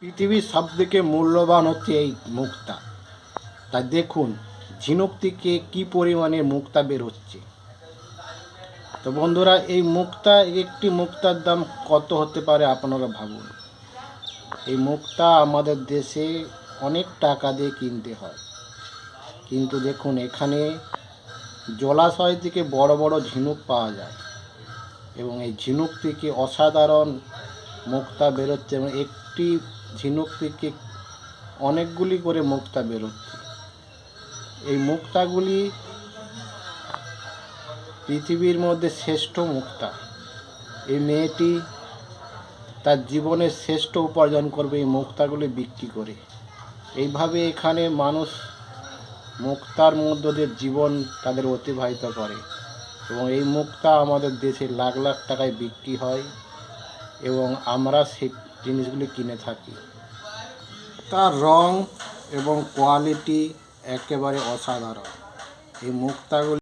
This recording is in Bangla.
পৃথিবীর সবথেকে মূল্যবান হচ্ছে এই মুক্তা। তাই দেখুন ঝিনুক থেকে কী পরিমাণে মুক্তা বের হচ্ছে। তো বন্ধুরা, এই মুক্তা, একটি মুক্তার দাম কত হতে পারে আপনারা ভাবুন। এই মুক্তা আমাদের দেশে অনেক টাকা দিয়ে কিনতে হয়, কিন্তু দেখুন এখানে জলাশয় থেকে বড় বড় ঝিনুক পাওয়া যায় এবং এই ঝিনুক থেকে অসাধারণ মুক্তা বেরোচ্ছে এবং একটি ঝিনুক থেকে অনেকগুলি করে মুক্তা বেরোচ্ছে। এই মুক্তাগুলি পৃথিবীর মধ্যে শ্রেষ্ঠ মুক্তা। এই মেয়েটি তার জীবনের শ্রেষ্ঠ উপার্জন করবে এই মুক্তাগুলি বিক্রি করে। এইভাবে এখানে মানুষ মুক্তার মধ্য দিয়ে জীবন তাদের অতিবাহিত করে এবং এই মুক্তা আমাদের দেশে লাখ লাখ টাকায় বিক্রি হয় এবং আমরা সেই জিনিসগুলি কিনে থাকি। তার রং এবং কোয়ালিটি একেবারে অসাধারণ। এই মুক্তাগুলি